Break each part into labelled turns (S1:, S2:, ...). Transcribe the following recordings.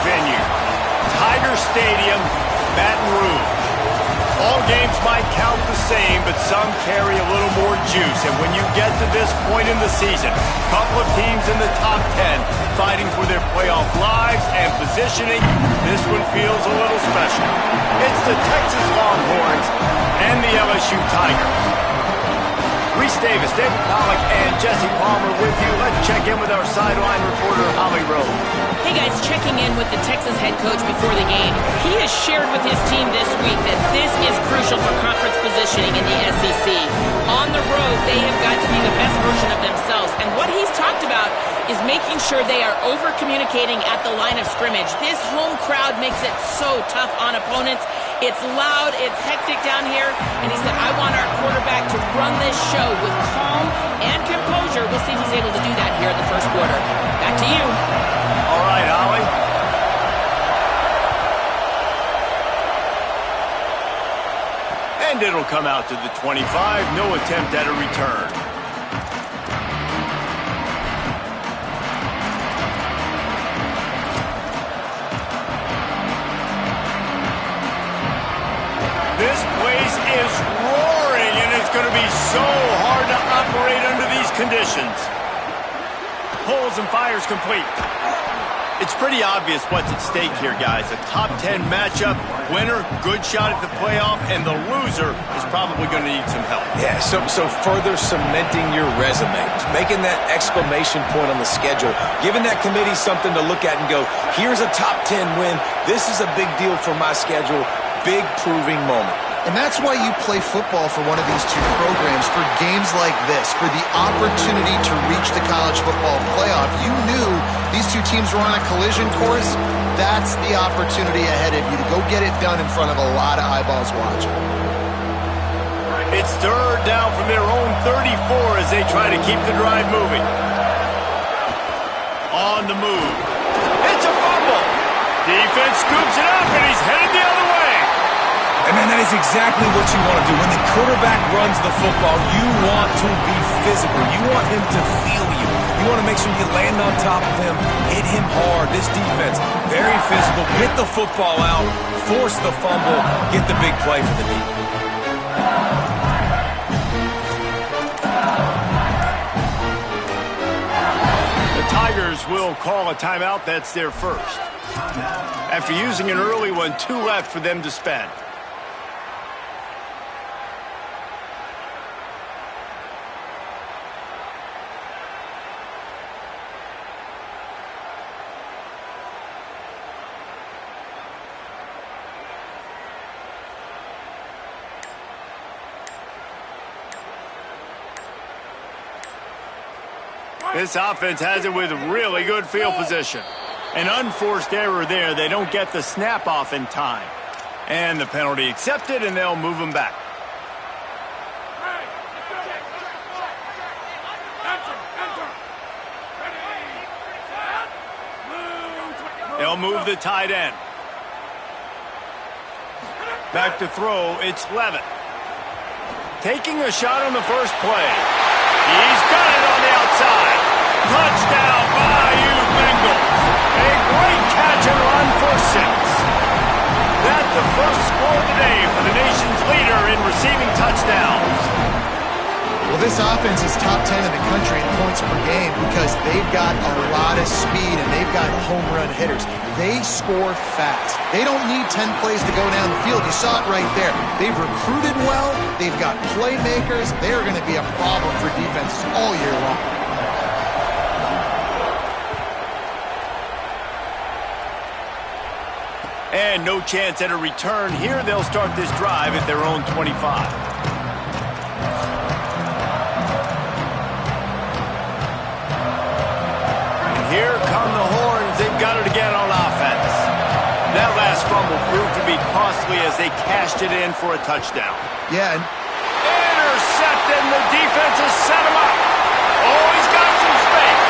S1: venue. Tiger Stadium, Baton Rouge. All games might count the same, but some carry a little more juice. And when you get to this point in the season, a couple of teams in the top 10 fighting for their playoff lives and positioning, this one feels a little special. It's the Texas Longhorns and the LSU Tigers. Reese Davis, David Pollack, and Jesse Palmer with you. Let's check in with our sideline reporter, Holly Rowe.
S2: Hey guys, checking in with the Texas head coach before the game. He has shared with his team this week that this is crucial for conference positioning in the SEC. On the road, they have got to be the best version of themselves. And what he's talked about is making sure they are over-communicating at the line of scrimmage. This home crowd makes it so tough on opponents. It's loud, it's hectic down here, and he said, I want our quarterback to run this show with calm and composure. We'll see if he's able to do that here in the first quarter. Back to you.
S1: All right, Holly. And it'll come out to the 25. No attempt at a return. This place is roaring, and it's going to be so hard to operate under these conditions. Pulls and fires complete. It's pretty obvious what's at stake here, guys. A top 10 matchup, winner, good shot at the playoff, and the loser is probably going to need some help.
S3: Yeah, so further cementing your resume, making that exclamation point on the schedule, giving that committee something to look at and go, here's a top 10 win. This is a big deal for my schedule. Big proving moment.
S4: And that's why you play football for one of these two programs, for games like this, for the opportunity to reach the college football playoff. You knew these two teams were on a collision course. That's the opportunity ahead of you to go get it done in front of a lot of eyeballs watching.
S1: It's third down from their own 34 as they try to keep the drive moving. On the move. It's a fumble. Defense scoops it up, and he's headed the other way.
S3: And man, that is exactly what you want to do. When the quarterback runs the football, you want to be physical. You want him to feel you. You want to make sure you land on top of him, hit him hard. This defense, very physical. Get the football out, force the fumble, get the big play for the deep.
S1: The Tigers will call a timeout. That's their first. After using an early one, 2 left for them to spend. This offense has it with really good field position. An unforced error there. They don't get the snap off in time. And the penalty accepted, and they'll move them back. They'll move the tight end. Back to throw, it's Levitt. Taking a shot on the first play. He's got it on the outside. Touchdown, Bayou Bengals. A great catch and run for 6. That's the first score of the day for the nation's leader in receiving touchdowns.
S4: Well, this offense is top 10 in the country in points per game because they've got a lot of speed and they've got home run hitters. They score fast. They don't need 10 plays to go down the field. You saw it right there. They've recruited well. They've got playmakers. They're going to be a problem for defenses all year long.
S1: And no chance at a return here. They'll start this drive at their own 25. And here come the Horns. They've got it again on offense. That last fumble proved to be costly as they cashed it in for a touchdown.
S4: Yeah.
S1: Intercepted, and the defense has set him up. Oh, he's got some space.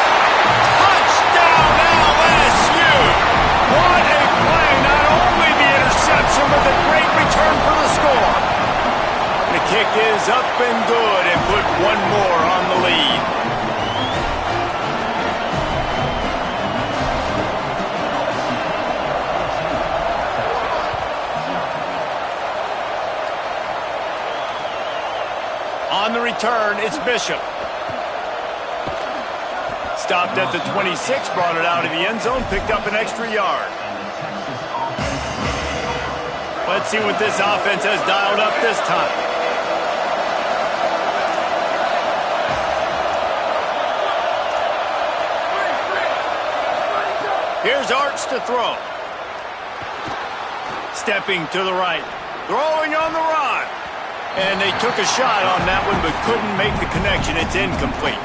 S1: Touchdown, LSU. What a play. Not only the interception, but the great return for the score. The kick is up and good and put one more on the lead. return, it's Bishop. Stopped at the 26, brought it out of the end zone, picked up an extra yard. Let's see what this offense has dialed up this time. Here's Arch to throw. Stepping to the right. Throwing on the run. And they took a shot on that one, but couldn't make the connection. It's incomplete.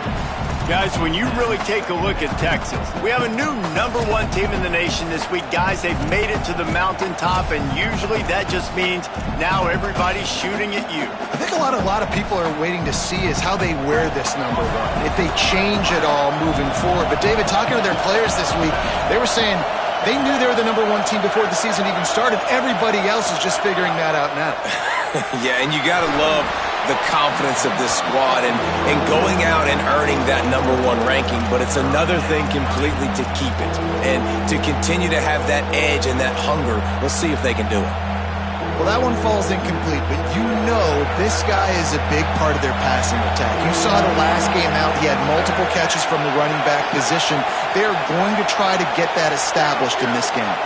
S1: Guys, when you really take a look at Texas, we have a new #1 team in the nation this week. Guys, they've made it to the mountaintop, and usually that just means now everybody's shooting at you.
S4: I think a lot of people are waiting to see is how they wear this #1, if they change it all moving forward. But David, talking to their players this week, they were saying they knew they were the #1 team before the season even started. Everybody else is just figuring that out now.
S3: Yeah, and you got to love the confidence of this squad and going out and earning that #1 ranking, but it's another thing completely to keep it and to continue to have that edge and that hunger. We'll see if they can do it.
S4: Well, that one falls incomplete, but you know this guy is a big part of their passing attack. You saw the last game out, he had multiple catches from the running back position. They're going to try to get that established in this game.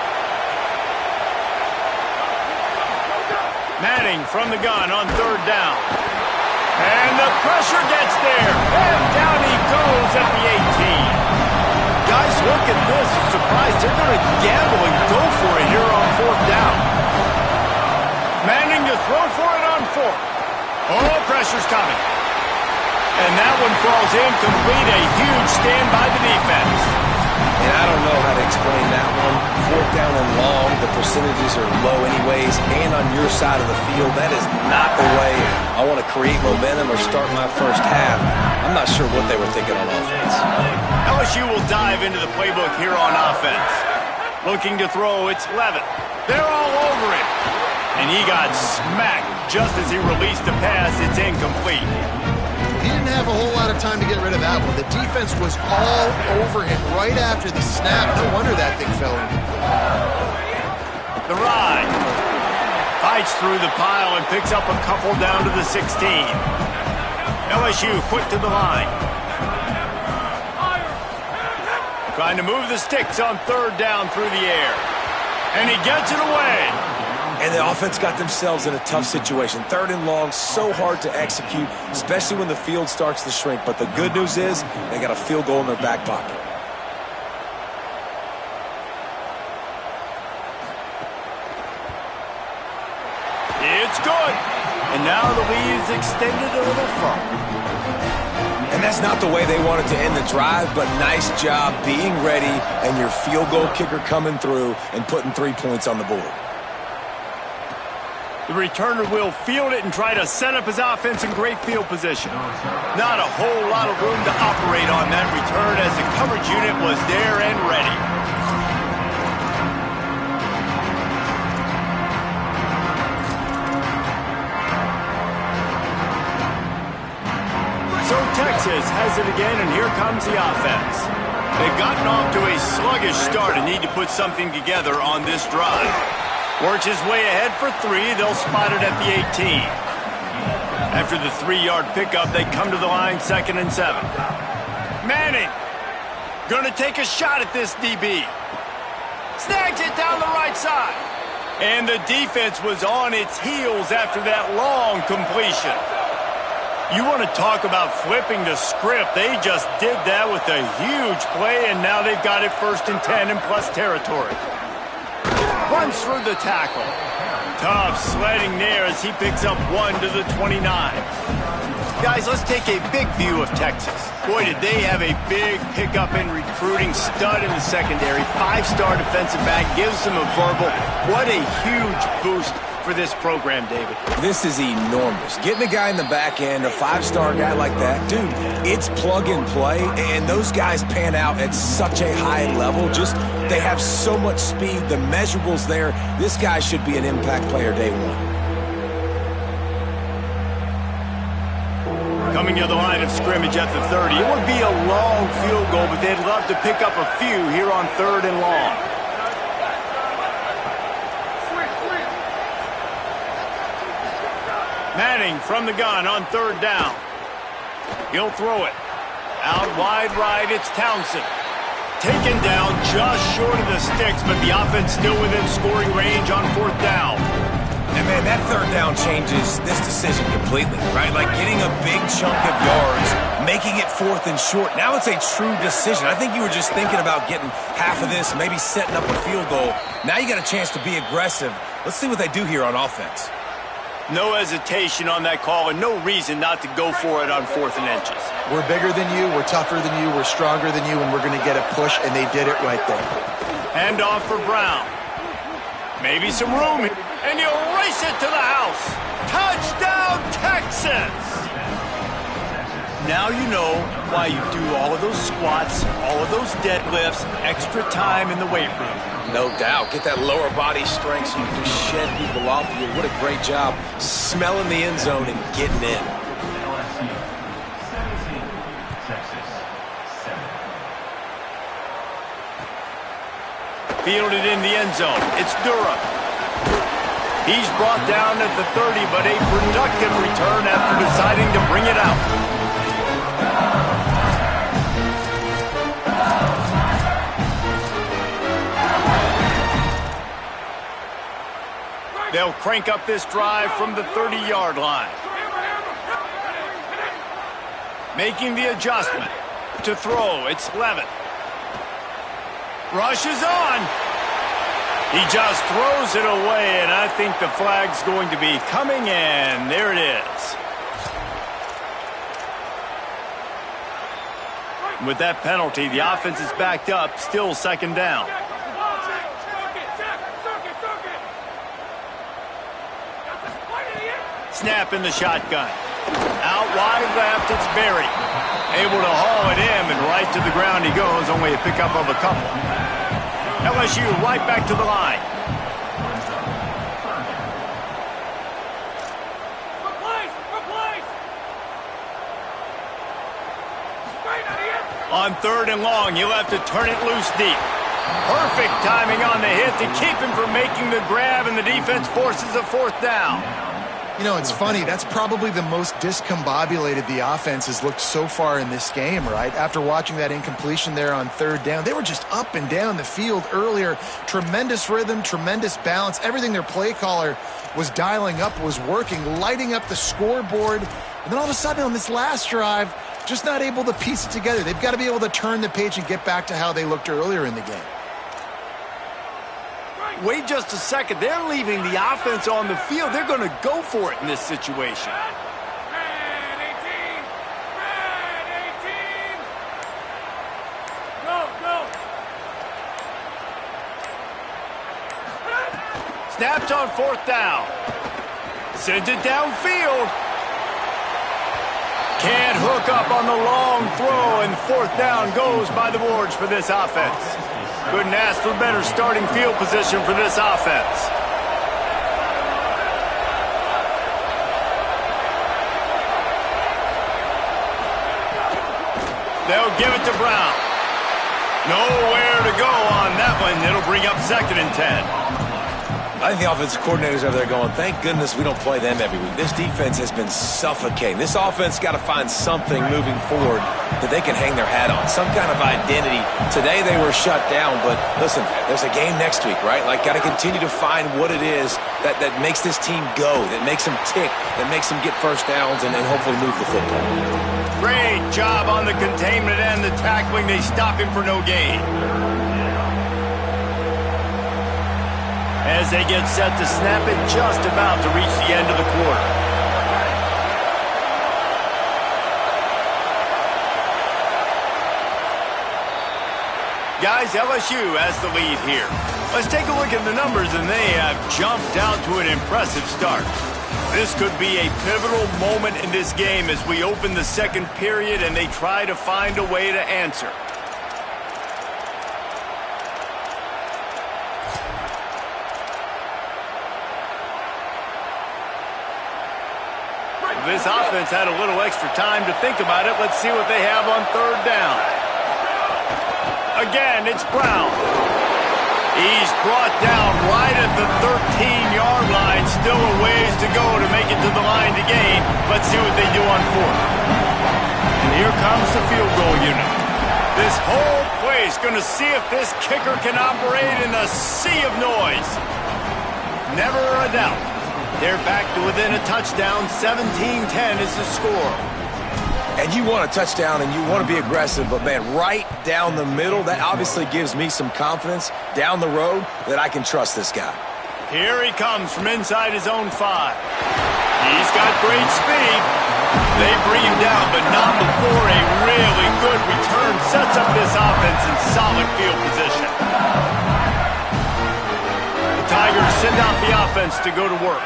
S1: Manning from the gun on 3rd down. And the pressure gets there. And down he goes at the 18. Guys, look at this. I'm surprised they're going to gamble and go for it here on 4th down. Manning to throw for it on 4th. Oh, pressure's coming. And that one falls incomplete. A huge stand by the defense.
S3: And I don't know how to explain that one. 4th down and long, the percentages are low anyways, and on your side of the field, that is not the way I want to create momentum or start my first half. I'm not sure what they were thinking on offense.
S1: LSU will dive into the playbook here on offense. Looking to throw, it's Levitt. They're all over him. And he got smacked just as he released the pass. It's incomplete.
S4: He didn't have a whole lot of time to get rid of that one. The defense was all over him right after the snap. No wonder that thing fell in.
S1: The ride. Fights through the pile and picks up a couple down to the 16. LSU quick to the line. Trying to move the sticks on 3rd down through the air. And he gets it away.
S3: And the offense got themselves in a tough situation. 3rd and long, so hard to execute, especially when the field starts to shrink. But the good news is they got a field goal in their back pocket.
S1: It's good. And now the lead is extended a little further.
S3: And that's not the way they wanted to end the drive, but nice job being ready and your field goal kicker coming through and putting 3 points on the board.
S1: The returner will field it and try to set up his offense in great field position. Not a whole lot of room to operate on that return as the coverage unit was there and ready. So Texas has it again, and here comes the offense. They've gotten off to a sluggish start and need to put something together on this drive. Works his way ahead for 3. They'll spot it at the 18. After the 3-yard pickup, they come to the line 2nd and 7. Manning going to take a shot at this DB. Snags it down the right side. And the defense was on its heels after that long completion. You want to talk about flipping the script. They just did that with a huge play, and now they've got it 1st and 10 in plus territory. Runs through the tackle. Tough sledding there as he picks up 1 to the 29. Guys, let's take a big view of Texas. Boy, did they have a big pickup in recruiting. Stud in the secondary. 5-star defensive back. Gives them a verbal. What a huge boost for this program, David.
S3: This is enormous. Getting a guy in the back end, a 5-star guy like that, dude, it's plug and play, and those guys pan out at such a high level. Just, they have so much speed. The measurables there. This guy should be an impact player day 1.
S1: Coming to the line of scrimmage at the 30. It would be a long field goal, but they'd love to pick up a few here on 3rd and long. Manning from the gun on 3rd down. He'll throw it. Out wide right, it's Townsend. Taken down just short of the sticks, but the offense still within scoring range on 4th down.
S3: And, man, that 3rd down changes this decision completely, right? Like getting a big chunk of yards, making it 4th and short. Now it's a true decision. I think you were just thinking about getting half of this, maybe setting up a field goal. Now you got a chance to be aggressive. Let's see what they do here on offense.
S1: No hesitation on that call and no reason not to go for it on 4th and inches.
S4: We're bigger than you, we're tougher than you, we're stronger than you, and we're going to get a push, and they did it right there.
S1: Hand off for Brown. Maybe some room, and he'll race it to the house. Touchdown, Texans! Now you know why you do all of those squats, all of those deadlifts, extra time in the weight room.
S3: No doubt. Get that lower body strength so you can just shed people off of you. What a great job smelling the end zone and getting in.
S1: Fielded in the end zone. It's Durham. He's brought down at the 30, but a productive return after deciding to bring it out. They'll crank up this drive from the 30-yard line. Making the adjustment to throw. It's Levitt. Rushes on. He just throws it away, and I think the flag's going to be coming in. There it is. With that penalty, the offense is backed up, still 2nd down. Snap in the shotgun. Out wide left, it's Berry. Able to haul it in, and right to the ground he goes, only a pickup of a couple. LSU right back to the line. On 3rd and long, he'll have to turn it loose deep. Perfect timing on the hit to keep him from making the grab, and the defense forces a 4th down.
S4: You know, it's funny. That's probably the most discombobulated the offense has looked so far in this game, right? After watching that incompletion there on 3rd down, they were just up and down the field earlier. Tremendous rhythm, tremendous balance. Everything their play caller was dialing up was working, lighting up the scoreboard. And then all of a sudden on this last drive, just not able to piece it together. They've got to be able to turn the page and get back to how they looked earlier in the game.
S1: Wait just a second. They're leaving the offense on the field. They're going to go for it in this situation.
S5: Red 18! Red 18! Go, go!
S1: Snapped on 4th down. Sends it downfield. Can't hook up on the long throw, and 4th down goes by the boards for this offense. Couldn't ask for better starting field position for this offense. They'll give it to Brown. Nowhere to go on that one. It'll bring up 2nd and 10.
S3: I think the offensive coordinators over there going, thank goodness we don't play them every week. This defense has been suffocating. This offense got to find something moving forward that they can hang their hat on, some kind of identity. Today they were shut down, but listen, there's a game next week, right? Like, got to continue to find what it is that makes this team go, that makes them tick, that makes them get 1st downs and hopefully move the football.
S1: Great job on the containment and the tackling. They stop him for no gain. As they get set to snap it, just about to reach the end of the quarter. Guys, LSU has the lead here. Let's take a look at the numbers, and they have jumped out to an impressive start. This could be a pivotal moment in this game as we open the 2nd period and they try to find a way to answer. This offense had a little extra time to think about it. Let's see what they have on 3rd down. Again, it's Brown. He's brought down right at the 13-yard line. Still a ways to go to make it to the line to gain. Let's see what they do on 4th. Here comes the field goal unit. This whole play is going to see if this kicker can operate in a sea of noise. Never a doubt. They're back to within a touchdown. 17-10 is the score.
S3: And you want a touchdown and you want to be aggressive, but, man, right down the middle, that obviously gives me some confidence down the road that I can trust this guy.
S1: Here he comes from inside his own 5. He's got great speed. They bring him down, but not before a really good return sets up this offense in solid field position. The Tigers send out the offense to go to work.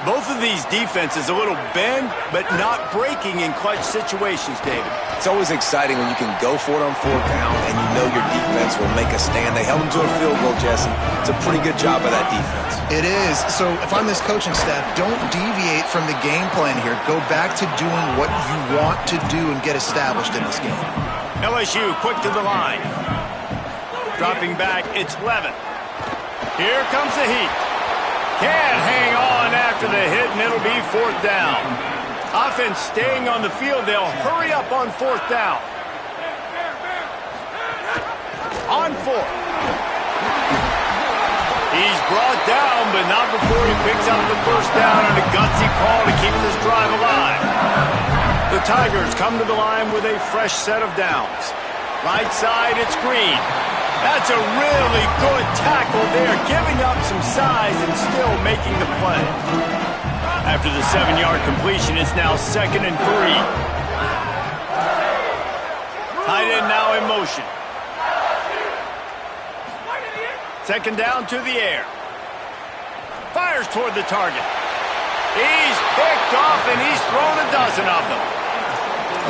S1: Both of these defenses a little bend, but not breaking in clutch situations, David.
S3: It's always exciting when you can go for it on 4th down and you know your defense will make a stand. They held them to a field goal, Jesse. It's a pretty good job by that defense.
S4: It is. So if I'm this coaching staff, don't deviate from the game plan here. Go back to doing what you want to do and get established in this game.
S1: LSU quick to the line. Dropping back, it's Levin. Here comes the heat. Can't hang on after the hit, and it'll be 4th down. Offense staying on the field. They'll hurry up on 4th down. On 4th. He's brought down, but not before he picks up the 1st down and a gutsy call to keep this drive alive. The Tigers come to the line with a fresh set of downs. Right side, it's Green. That's a really good tackle there, giving up some size and still making the play. After the 7-yard completion, it's now 2nd and 3. Tight end now in motion. 2nd down to the air. Fires toward the target. He's picked off and he's thrown a dozen of them.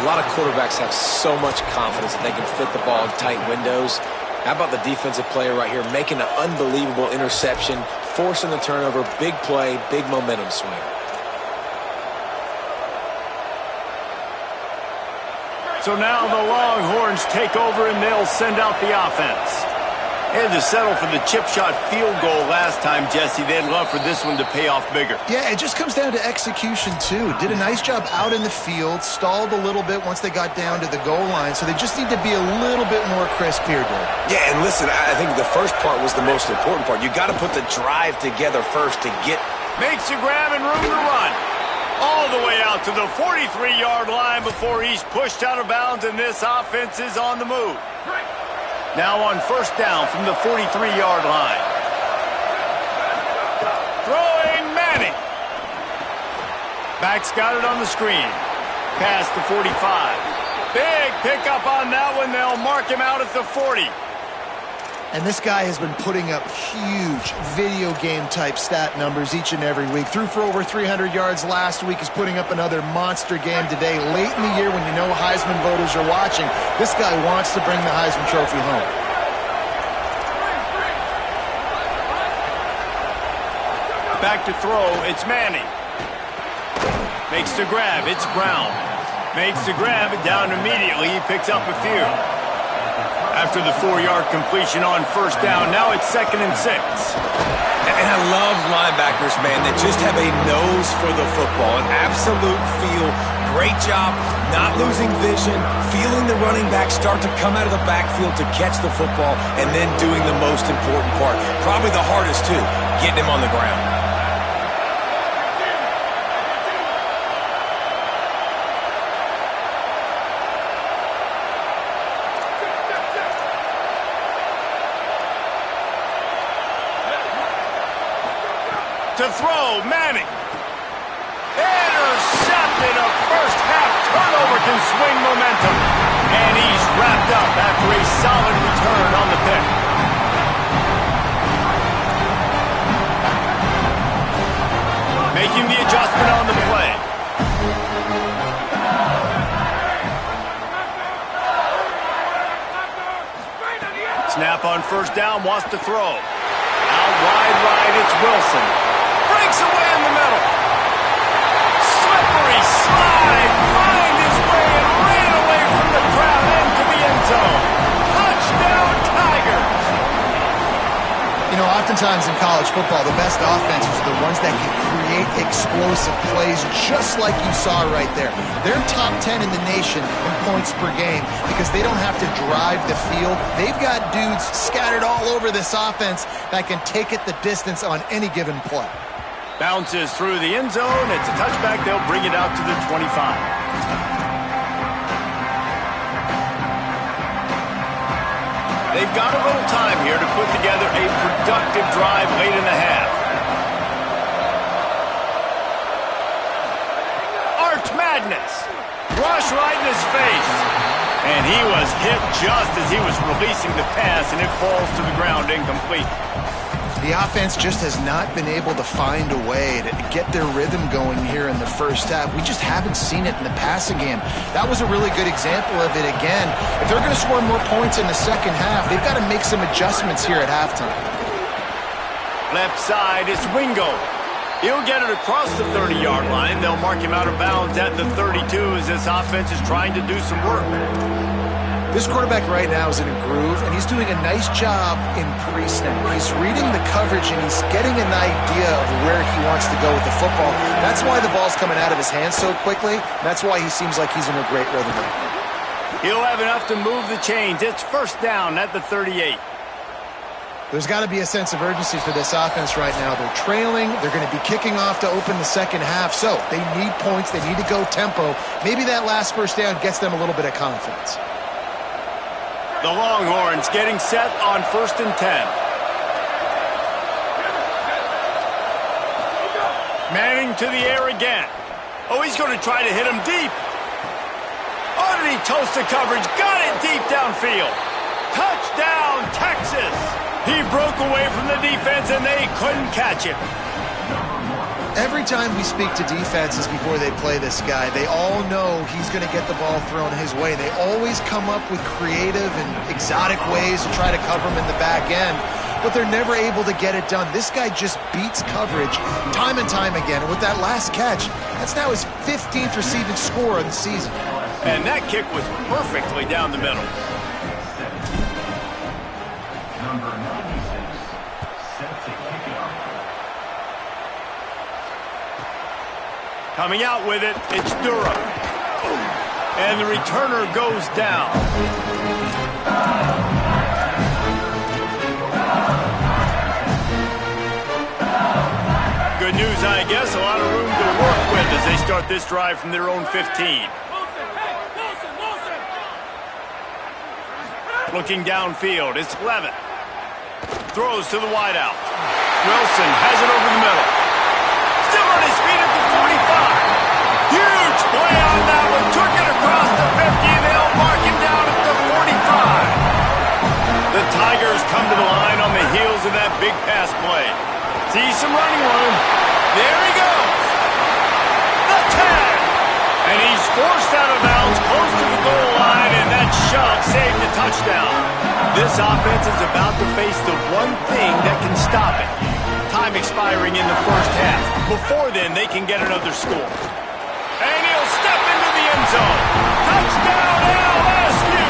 S3: A lot of quarterbacks have so much confidence that they can fit the ball in tight windows. How about the defensive player right here making an unbelievable interception, forcing the turnover, big play, big momentum swing.
S1: So now the Longhorns take over and they'll send out the offense. They had to settle for the chip shot field goal last time, Jesse. They'd love for this one to pay off bigger.
S4: Yeah, it just comes down to execution, too. Did a nice job out in the field, stalled a little bit once they got down to the goal line, so they just need to be a little bit more crisp here, Dave.
S3: Yeah, and listen, I think the first part was the most important part. You got to put the drive together first to get...
S1: Makes a grab and room to run. All the way out to the 43-yard line before he's pushed out of bounds, and this offense is on the move. Now on 1st down from the 43-yard line. Throwing Manning. Back's got it on the screen. Past the 45. Big pickup on that one. They'll mark him out at the 40.
S4: And this guy has been putting up huge video game type stat numbers each and every week. Threw for over 300 yards last week. He's putting up another monster game today. Late in the year when you know Heisman voters are watching, this guy wants to bring the Heisman Trophy home.
S1: Back to throw, it's Manning. Makes the grab, it's Brown. Makes the grab, down immediately, he picks up a few. After the 4-yard completion on 1st down, now it's 2nd and 6.
S3: And I love linebackers, man, that just have a nose for the football, an absolute feel. Great job not losing vision, feeling the running back start to come out of the backfield to catch the football, and then doing the most important part, probably the hardest too, getting him on the ground.
S1: To throw, Manning. Intercepted. A first half turnover can swing momentum. And he's wrapped up after a solid return on the pick. Making the adjustment on the play. Snap on 1st down, wants to throw. Out wide right, it's Wilson. Breaks away in the middle. Slippery slide. Find his way and ran away from the crowd into the end zone. Touchdown, Tigers.
S4: You know, Oftentimes in college football, the best offenses are the ones that can create explosive plays just like you saw right there. They're top 10 in the nation in points per game because they don't have to drive the field. They've got dudes scattered all over this offense that can take it the distance on any given play.
S1: Bounces through the end zone. It's a touchback. They'll bring it out to the 25. They've got a little time here to put together a productive drive late in the half. Arch Madness. Rush right in his face. And he was hit just as he was releasing the pass, and it falls to the ground incomplete.
S4: The offense just has not been able to find a way to get their rhythm going here in the first half. We just haven't seen it in the passing game. That was a really good example of it again. If they're going to score more points in the second half, they've got to make some adjustments here at halftime.
S1: Left side, it's Wingo. He'll get it across the 30-yard line. They'll mark him out of bounds at the 32 as this offense is trying to do some work.
S4: This quarterback right now is in a groove, and he's doing a nice job in pre-snap. He's reading the coverage, and he's getting an idea of where he wants to go with the football. That's why the ball's coming out of his hands so quickly. That's why he seems like he's in a great rhythm right now.
S1: He'll have enough to move the chains. It's first down at the 38.
S4: There's got to be a sense of urgency for this offense right now. They're trailing. They're going to be kicking off to open the second half, so they need points. They need to go tempo. Maybe that last first down gets them a little bit of confidence.
S1: The Longhorns getting set on 1st and 10. Manning to the air again. Oh, he's going to try to hit him deep. Oh, did he toast the coverage? Got it deep downfield. Touchdown, Texas. He broke away from the defense, and they couldn't catch him.
S4: Every time we speak to defenses before they play this guy, they all know he's going to get the ball thrown his way. They always come up with creative and exotic ways to try to cover him in the back end, but they're never able to get it done. This guy just beats coverage time and time again. And with that last catch, that's now his 15th receiving score of the season.
S1: And that kick was perfectly down the middle.
S6: Number 96, set to kick it off.
S1: Coming out with it, it's Durham. And the returner goes down. Good news, I guess. A lot of room to work with as they start this drive from their own 15. Looking downfield, it's Levitt. Throws to the wideout. Wilson has it over the middle. Still on his feet at the 45. Huge play on that one. Took it across the 50. They'll mark him down at the 45. The Tigers come to the line on the heels of that big pass play. See some running room. There he goes. The 10. And he's forced out of bounds close to the goal line, and that shove saved the touchdown. This offense is about to face the one thing that can stop it. Time expiring in the first half. Before then, they can get another score. And he'll step into the end zone. Touchdown, LSU!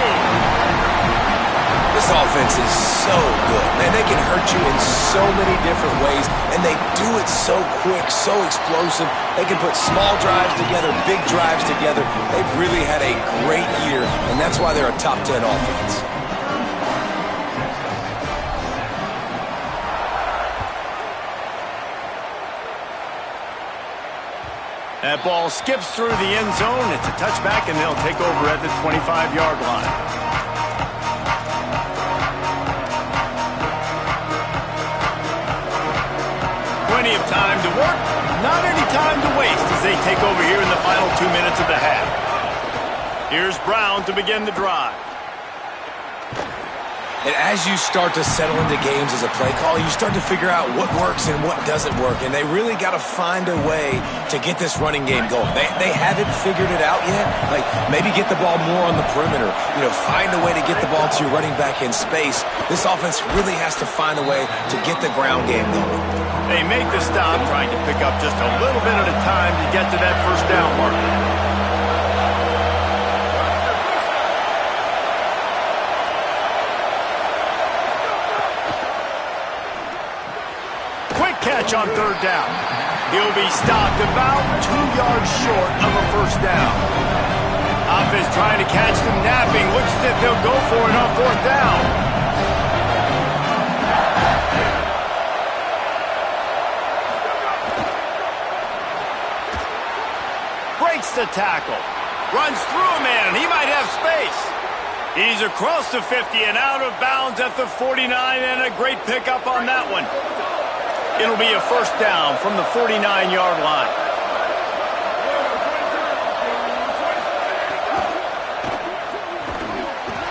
S3: This offense is so good, man. They can hurt you in so many different ways, and they do it so quick, so explosive. They can put small drives together, big drives together. They've really had a great year, and that's why they're a top 10 offense.
S1: That ball skips through the end zone. It's a touchback, and they'll take over at the 25-yard line. Plenty of time to work, not any time to waste as they take over here in the final 2 minutes of the half. Here's Brown to begin the drive.
S3: And as you start to settle into games as a play caller, you start to figure out what works and what doesn't work. And they really got to find a way to get this running game going. They haven't figured it out yet. Like, maybe get the ball more on the perimeter. You know, find a way to get the ball to your running back in space. This offense really has to find a way to get the ground game going.
S1: They make the stop, trying to pick up just a little bit at a time to get to that first down mark. Quick catch on third down. He'll be stopped about 2 yards short of a first down. Offense trying to catch them napping. Looks as if they'll go for it on fourth down. Breaks the tackle. Runs through a man. He might have space. He's across the 50 and out of bounds at the 49, and a great pickup on that one. It'll be a first down from the 49-yard line.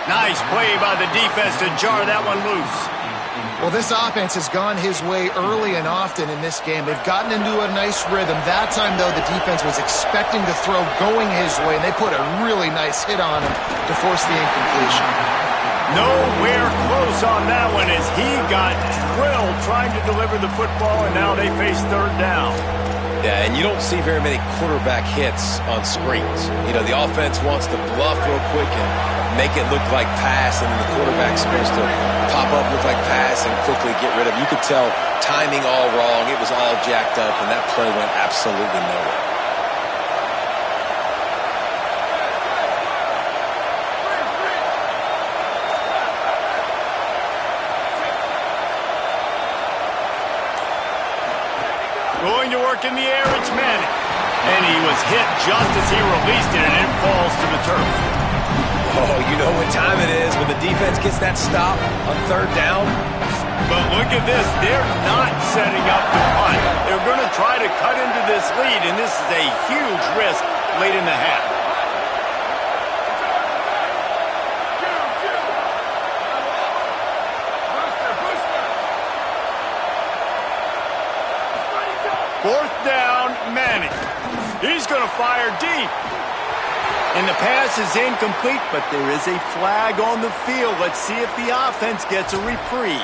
S1: Nice play by the defense to jar that one loose.
S4: Well, this offense has gone his way early and often in this game. They've gotten into a nice rhythm. That time, though, the defense was expecting the throw going his way, and they put a really nice hit on him to force the incompletion.
S1: Nowhere close on that one as he got drilled trying to deliver the football, and now they face third down.
S3: Yeah, and you don't see very many quarterback hits on screens. You know, the offense wants to bluff real quick and make it look like pass, and then the quarterback's supposed to pop up, look like pass, and quickly get rid of it. You could tell timing all wrong. It was all jacked up, and that play went absolutely nowhere.
S1: Going to work in the air, it's Manning. And he was hit just as he released it, and it falls to the turf.
S3: Oh, you know what time it is when the defense gets that stop on third down.
S1: But look at this. They're not setting up the punt. They're going to try to cut into this lead, and this is a huge risk late in the half. Fourth down, Manning. He's going to fire deep. And the pass is incomplete, but there is a flag on the field. Let's see if the offense gets a reprieve.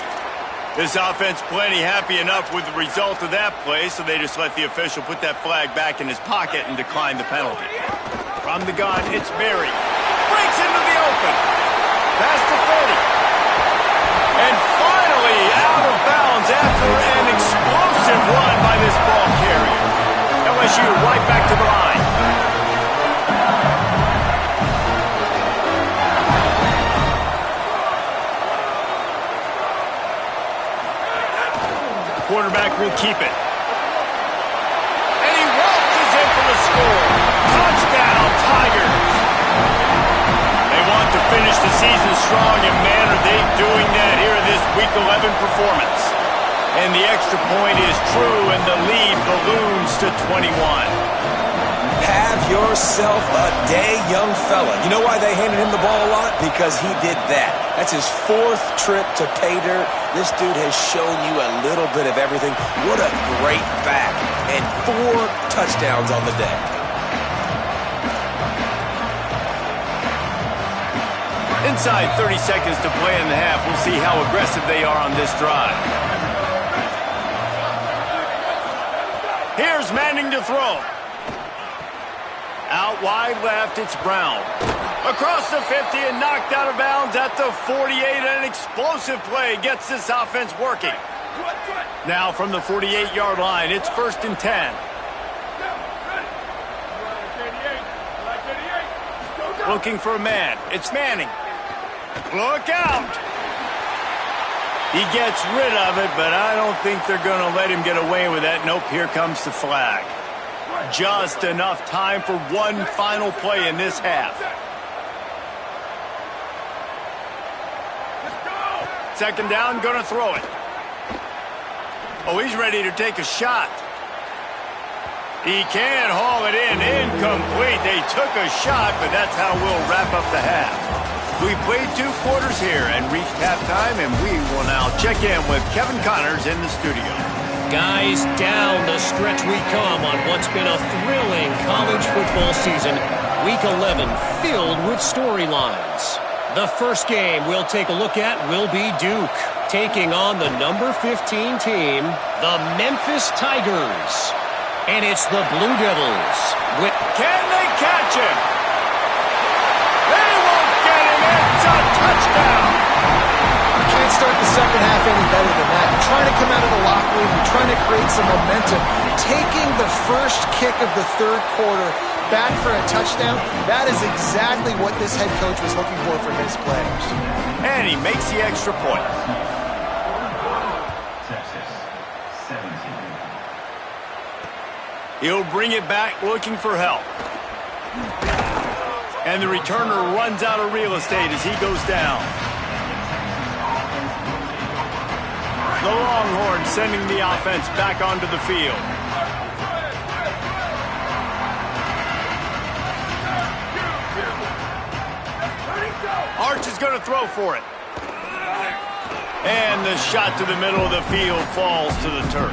S1: This offense plenty happy enough with the result of that play, so they just let the official put that flag back in his pocket and decline the penalty. From the gun, it's Berry. Breaks into the open. Past the 30. And finally out of bounds after an explosive run by this ball carrier. LSU right back to the line. Quarterback will keep it. And he waltzes in for the score. Touchdown, Tigers. They want to finish the season strong, and man, are they doing that here in this Week 11 performance. And the extra point is true, and the lead balloons to 21.
S3: Have yourself a day, young fella. You know why they handed him the ball a lot? Because he did that. That's his fourth trip to pay dirt. This dude has shown you a little bit of everything. What a great back. And 4 touchdowns on the day.
S1: Inside 30 seconds to play in the half. We'll see how aggressive they are on this drive. Here's Manning to throw. Out wide left, it's Brown. Across the 50 and knocked out of bounds at the 48. An explosive play gets this offense working. Now from the 48-yard line, it's 1st and 10. Looking for a man. It's Manning. Look out! He gets rid of it, but I don't think they're going to let him get away with that. Nope, here comes the flag. Just enough time for one final play in this half. Second down, going to throw it. Oh, he's ready to take a shot. He can haul it in. Incomplete. They took a shot, but that's how we'll wrap up the half. We played 2 quarters here and reached halftime, and we will now check in with Kevin Connors in the studio.
S7: Guys, down the stretch we come on what's been a thrilling college football season. Week 11 filled with storylines. The first game we'll take a look at will be Duke, taking on the number 15 team, the Memphis Tigers. And it's the Blue Devils.
S1: Can they catch him? They won't get him. It's a touchdown.
S4: You can't start the second half any better than that. You're trying to come out of the locker room. You're trying to create momentum, taking the first kick of the third quarter back for a touchdown, that is exactly what this head coach was looking for from his players.
S1: And he makes the extra point.
S6: Texas, 17.
S1: He'll bring it back looking for help. And the returner runs out of real estate as he goes down. The Longhorns sending the offense back onto the field. Arch is going to throw for it. And the shot to the middle of the field falls to the turf.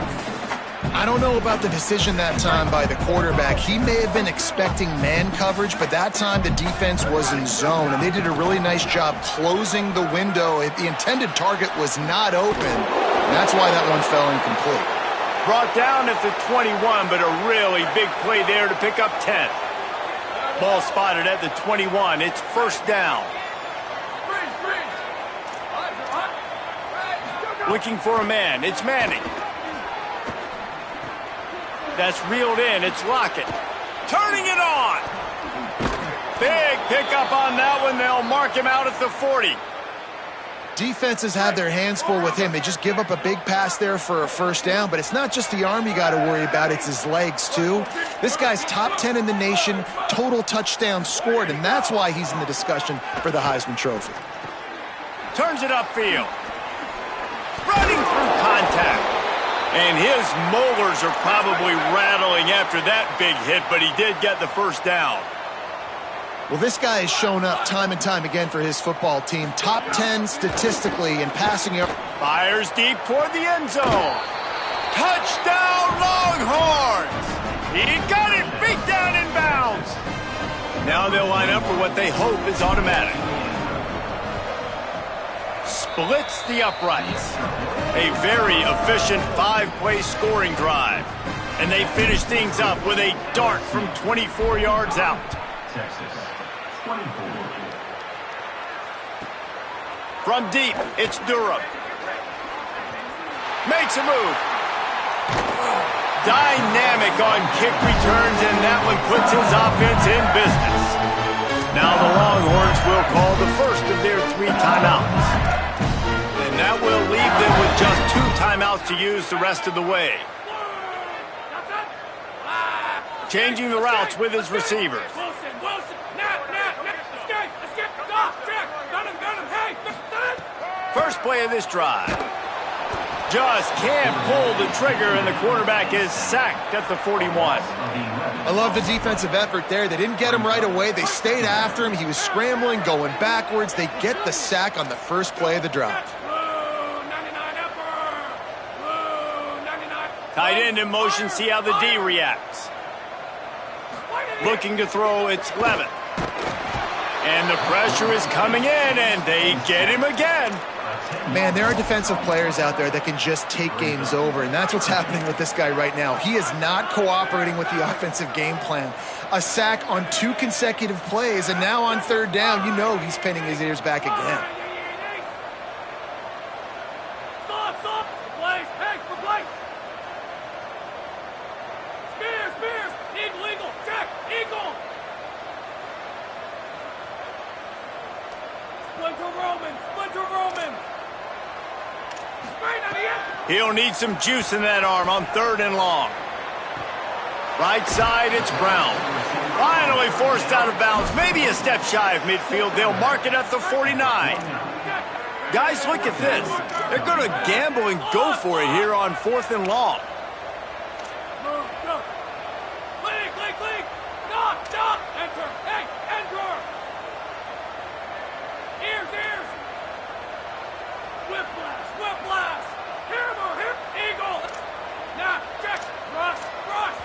S4: I don't know about the decision that time by the quarterback. He may have been expecting man coverage, but that time the defense was in zone, and they did a really nice job closing the window. The intended target was not open. That's why that one fell incomplete.
S1: Brought down at the 21, but a really big play there to pick up 10. Ball spotted at the 21. It's first down. Looking for a man. It's Manning. That's reeled in. It's Lockett. Turning it on. Big pickup on that one. They'll mark him out at the 40.
S4: Defenses have their hands full with him. They just give up a big pass there for a first down, but it's not just the arm you got to worry about. It's his legs, too. This guy's top 10 in the nation, total touchdowns scored, and that's why he's in the discussion for the Heisman Trophy.
S1: Turns it upfield. Running through contact. And his molars are probably rattling after that big hit, but he did get the first down.
S4: Well, this guy has shown up time and time again for his football team. Top 10 statistically in passing up.
S1: Fires deep toward the end zone. Touchdown, Longhorns! He got it beat down in bounds. Now they'll line up for what they hope is automatic. Splits the uprights. A very efficient 5-play scoring drive. And they finish things up with a dart from 24 yards out.
S6: Texas, 24.
S1: From deep, it's Durham. Makes a move. Dynamic on kick returns, and that one puts his offense in business. Now the Longhorns will call the first of their 3 timeouts. And that will leave them with just 2 timeouts to use the rest of the way. Changing the routes with his receivers. First play of this drive. Just can't pull the trigger, and the quarterback is sacked at the 41.
S4: I love the defensive effort there. They didn't get him right away. They stayed after him. He was scrambling, going backwards. They get the sack on the first play of the drive.
S1: Tight end in motion, see how the D reacts. Looking to throw, it's Levitt. And the pressure is coming in, and they get him again.
S4: Man, there are defensive players out there that can just take games over, and that's what's happening with this guy right now. He is not cooperating with the offensive game plan. A sack on 2 consecutive plays, and now on third down, you know he's pinning his ears back again.
S1: He'll need some juice in that arm on 3rd and long. Right side, it's Brown. Finally forced out of bounds. Maybe a step shy of midfield. They'll mark it at the 49. Guys, look at this. They're going to gamble and go for it here on 4th and long.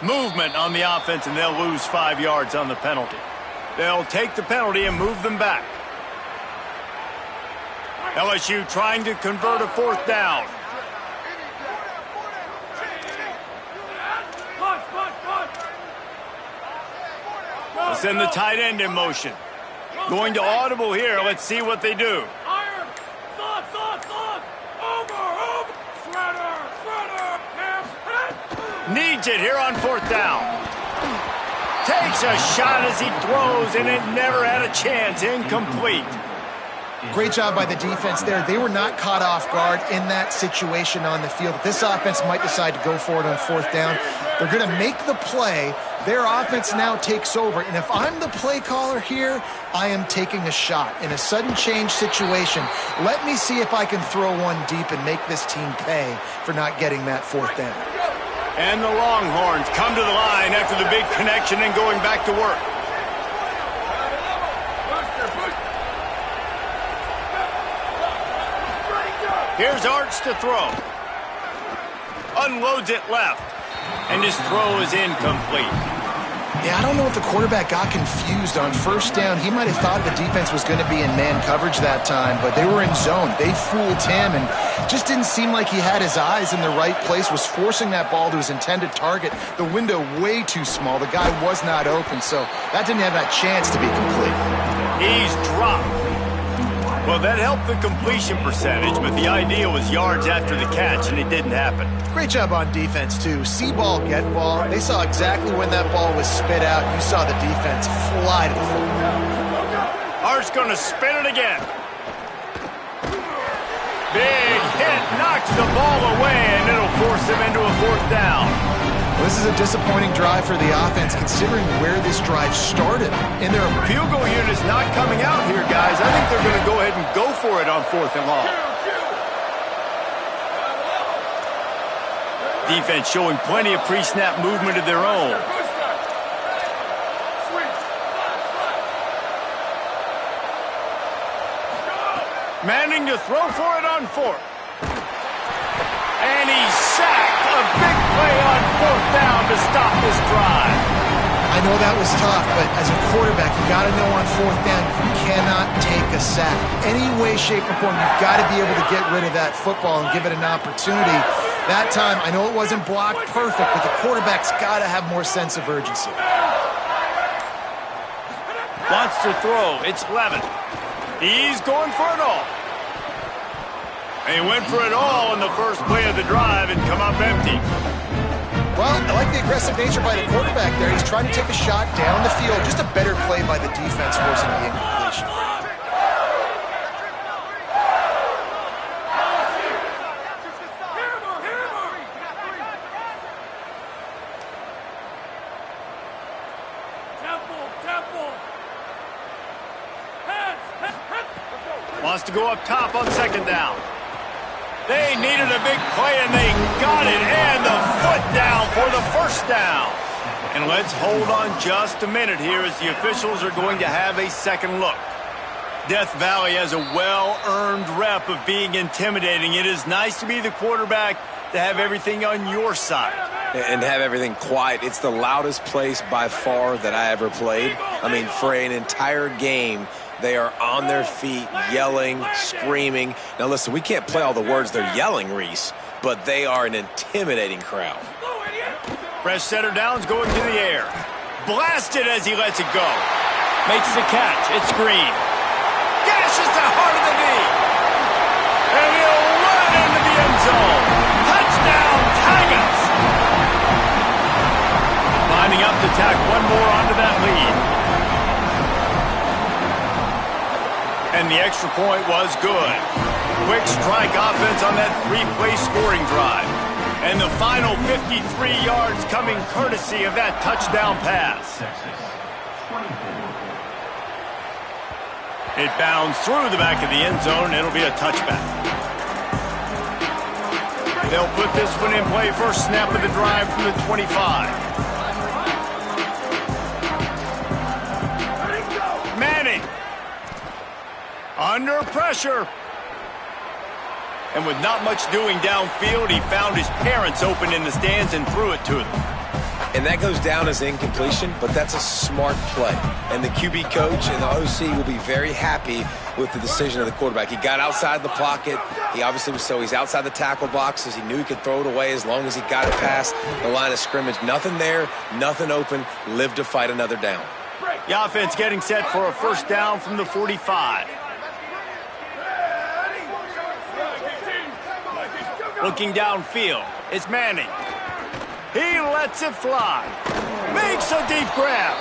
S1: Movement on the offense, and they'll lose 5 yards on the penalty. They'll take the penalty and move them back. LSU trying to convert a 4th down. They'll send the tight end in motion. Going to audible here. Let's see what they do. Needs it here on 4th down. Takes a shot as he throws, and it never had a chance. Incomplete.
S4: Great job by the defense there. They were not caught off guard in that situation on the field. This offense might decide to go for it on 4th down. They're going to make the play. Their offense now takes over. And if I'm the play caller here, I am taking a shot. In a sudden change situation, let me see if I can throw one deep and make this team pay for not getting that 4th down.
S1: And the Longhorns come to the line after the big connection and going back to work. Here's Arch to throw. Unloads it left. And his throw is incomplete.
S4: Yeah, I don't know if the quarterback got confused on 1st down. He might have thought the defense was going to be in man coverage that time, but they were in zone. They fooled him and just didn't seem like he had his eyes in the right place, was forcing that ball to his intended target. The window way too small. The guy was not open, so that didn't have that chance to be complete.
S1: He's dropped. Well, that helped the completion percentage, but the idea was yards after the catch, and it didn't happen.
S4: Great job on defense, too. See ball, get ball. They saw exactly when that ball was spit out. You saw the defense fly to the football.
S1: Art's going to spin it again. Big hit, knocks the ball away, and it'll force him into a 4th down.
S4: Well, this is a disappointing drive for the offense, considering where this drive started. And their
S1: field goal unit is not coming out here, guys. I think they're going to go ahead and go for it on 4th and long. Defense showing plenty of pre-snap movement of their own. Manning to throw for it on 4th. And he's sacked. A big play on 4th down to stop this drive.
S4: I know that was tough, but as a quarterback, you got to know on 4th down, you cannot take a sack. Any way, shape, or form, you've got to be able to get rid of that football and give it an opportunity. That time, I know it wasn't blocked perfect, but the quarterback's got to have more sense of urgency.
S1: Wants to throw. It's Levin. He's going for it all. And he went for it all in the first play of the drive and come up empty.
S4: Well, I like the aggressive nature by the quarterback there. He's trying to take a shot down the field. Just a better play by the defense forcing the incompletion.
S1: Wants to go up top on 2nd down. They needed a big play, and they got it, and the foot down for the 1st down. And let's hold on just a minute here as the officials are going to have a second look. Death Valley has a well-earned rep of being intimidating. It is nice to be the quarterback, to have everything on your side.
S3: And have everything quiet. It's the loudest place by far that I ever played. I mean, for an entire game, they are on their feet, yelling, screaming. Now, listen, we can't play all the words they're yelling, Reese, but they are an intimidating crowd.
S1: Fresh center downs going to the air. Blasted as he lets it go. Makes the catch. It's Green. Gashes the heart of the knee. And he'll run into the end zone. Touchdown, Tigers! Lining up to tack one more onto that lead. And the extra point was good. Quick strike offense on that 3-play scoring drive. And the final 53 yards coming courtesy of that touchdown pass. It bounds through the back of the end zone, and it'll be a touchback. They'll put this one in play first snap of the drive from the 25. Manning. Under pressure. And with not much doing downfield, he found his parents open in the stands and threw it to them.
S3: And that goes down as incompletion, but that's a smart play. And the QB coach and the OC will be very happy with the decision of the quarterback. He got outside the pocket. He obviously was he's outside the tackle boxes. He knew he could throw it away as long as he got it past the line of scrimmage. Nothing there, nothing open. Lived to fight another down.
S1: The offense getting set for a first down from the 45. Looking downfield, it's Manning. He lets it fly. Makes a deep grab.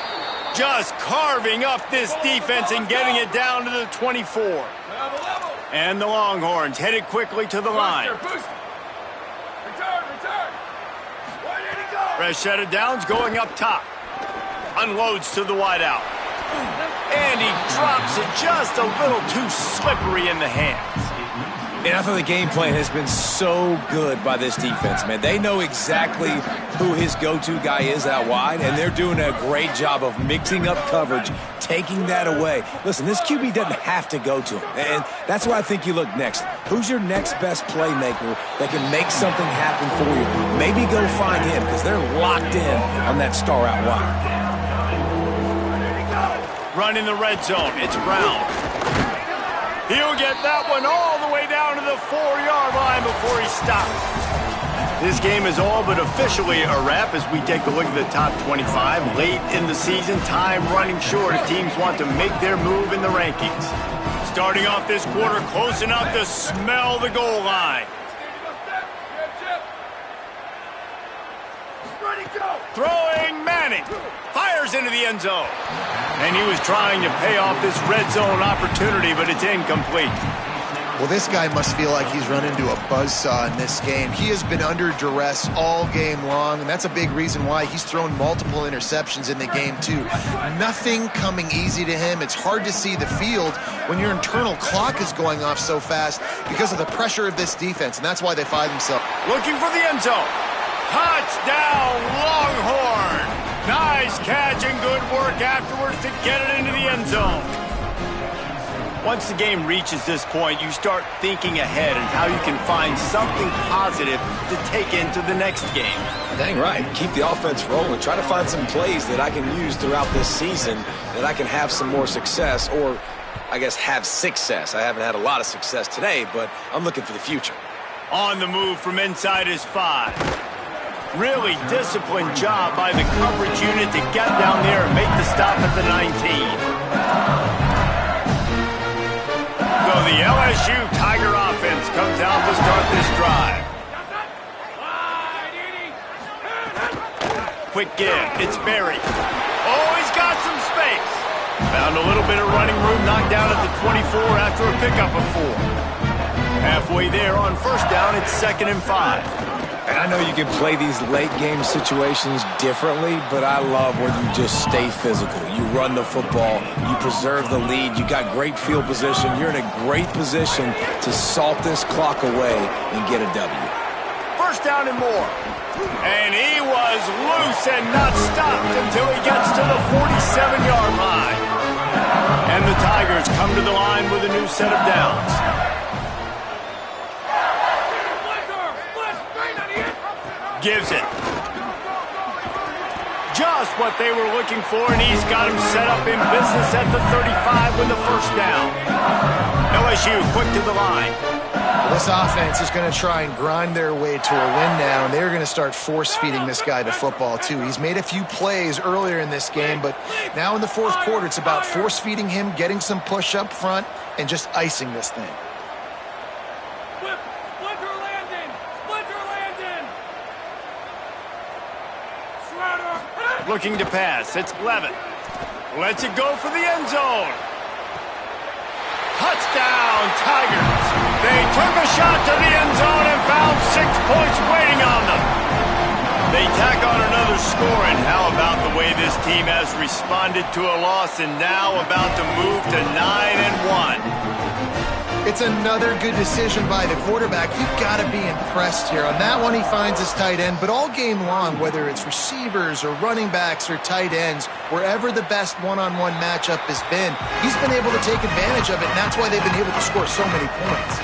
S1: Just carving up this defense and getting it down to the 24. And the Longhorns headed quickly to the line. Fresh set of downs going up top. Unloads to the wideout. And he drops it just a little too slippery in the hands.
S3: And I thought the game plan has been so good by this defense, man. They know exactly who his go-to guy is out wide, and they're doing a great job of mixing up coverage, taking that away. Listen, this QB doesn't have to go to him, and that's why I think you look next. Who's your next best playmaker that can make something happen for you? Maybe go find him, because they're locked in on that star out wide.
S1: Run in the red zone. It's Brown. He'll get that one all the way down to the 4-yard line before he stops. This game is all but officially a wrap as we take a look at the top 25. Late in the season, time running short as teams want to make their move in the rankings. Starting off this quarter close enough to smell the goal line. Throwing Manning. Fires into the end zone. And he was trying to pay off this red zone opportunity, but it's incomplete.
S4: Well, this guy must feel like he's run into a buzzsaw in this game. He has been under duress all game long, and that's a big reason why he's thrown multiple interceptions in the game, too. Nothing coming easy to him. It's hard to see the field when your internal clock is going off so fast because of the pressure of this defense, and that's why they find themselves.
S1: Looking for the end zone. Touchdown, Longhorn! Nice catch and good work afterwards to get it into the end zone. Once the game reaches this point, you start thinking ahead and how you can find something positive to take into the next game.
S3: Dang right. Keep the offense rolling. Try to find some plays that I can use throughout this season that I can have some more success, or I guess have success. I haven't had a lot of success today, but I'm looking for the future.
S1: On the move from inside his 5. Really disciplined job by the coverage unit to get down there and make the stop at the 19. So the LSU Tiger offense comes out to start this drive. Quick give. It's Berry. Oh, he's got some space. Found a little bit of running room, knocked down at the 24 after a pickup of 4. Halfway there on first down, it's 2nd and 5.
S3: And I know you can play these late-game situations differently, but I love when you just stay physical. You run the football, you preserve the lead, you got great field position. You're in a great position to salt this clock away and get a W.
S1: First down and more. And he was loose and not stopped until he gets to the 47-yard line. And the Tigers come to the line with a new set of downs. Gives it. Just what they were looking for, and he's got him set up in business at the 35 with the first down. LSU quick to the line.
S4: This offense is going to try and grind their way to a win now, and they're going to start force-feeding this guy the football, too. He's made a few plays earlier in this game, but now in the fourth quarter, it's about force-feeding him, getting some push up front, and just icing this thing.
S1: Looking to pass. It's Levin. Lets it go for the end zone. Touchdown, Tigers. They took a shot to the end zone and found 6 points waiting on them. They tack on another score, and how about the way this team has responded to a loss and now about to move to 9-1.
S4: It's another good decision by the quarterback. You've got to be impressed here. On that one, he finds his tight end, but all game long, whether it's receivers or running backs or tight ends, wherever the best one-on-one matchup has been, he's been able to take advantage of it, and that's why they've been able to score so many points.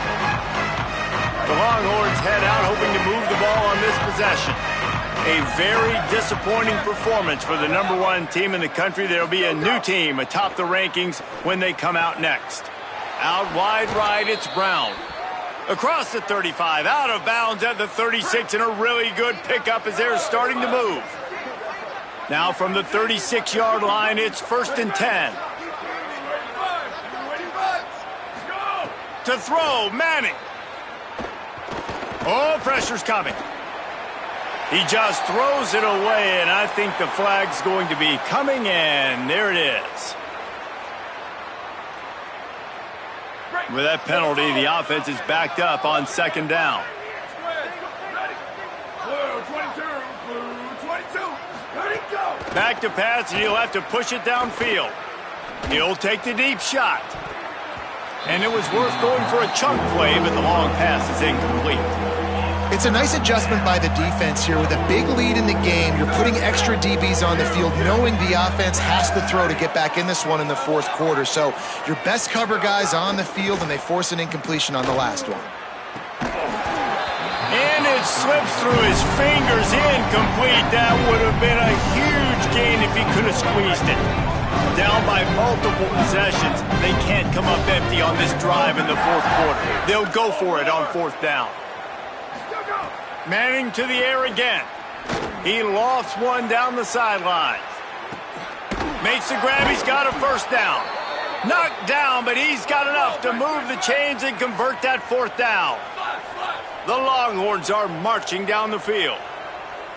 S1: The Longhorns head out hoping to move the ball on this possession. A very disappointing performance for the #1 team in the country. There'll be a new team atop the rankings when they come out next. Out wide right, it's Brown. Across the 35, out of bounds at the 36, and a really good pickup as they're starting to move. Now from the 36-yard line, it's 1st and 10. To throw, Manning. Oh, pressure's coming. He just throws it away, and I think the flag's going to be coming in. There it is. With that penalty, the offense is backed up on second down. Back to pass, and he'll have to push it downfield. He'll take the deep shot. And it was worth going for a chunk play, but the long pass is incomplete.
S4: It's a nice adjustment by the defense here. With a big lead in the game, you're putting extra DBs on the field, knowing the offense has to throw to get back in this one in the fourth quarter. So your best cover guys on the field, and they force an incompletion on the last one.
S1: And it slips through his fingers, incomplete. That would have been a huge gain if he could have squeezed it. Down by multiple possessions, they can't come up empty on this drive in the fourth quarter. They'll go for it on fourth down. Manning to the air again. He lofts one down the sidelines. Makes the grab. He's got a first down. Knocked down, but he's got enough to move the chains and convert that fourth down. The Longhorns are marching down the field.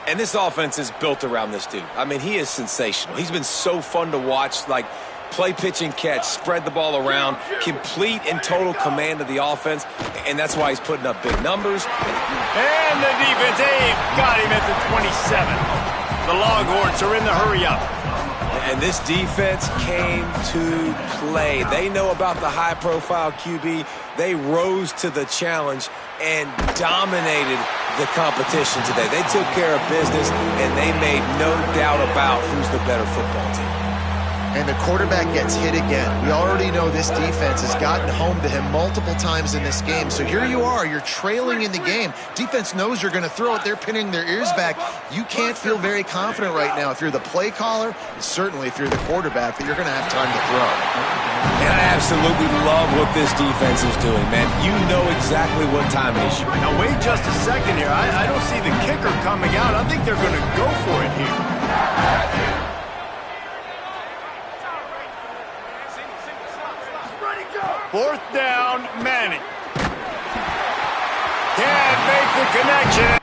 S3: And this offense is built around this dude. I mean, he is sensational. He's been so fun to watch, like play, pitch, and catch, spread the ball around, complete and total command of the offense, and that's why he's putting up big numbers.
S1: And the defense, they've got him at the 27. The Longhorns are in the hurry-up.
S3: And this defense came to play. They know about the high-profile QB. They rose to the challenge and dominated the competition today. They took care of business, and they made no doubt about who's the better football team.
S4: And the quarterback gets hit again. We already know this defense has gotten home to him multiple times in this game. So here you are, you're trailing in the game. Defense knows you're going to throw it. They're pinning their ears back. You can't feel very confident right now if you're the play caller, certainly if you're the quarterback, that you're going to have time to throw.
S3: And I absolutely love what this defense is doing, man. You know exactly what time it is.
S1: Now, wait just a second here. I don't see the kicker coming out. I think they're going to go for it here. Fourth down, Manning. Can't make the connection.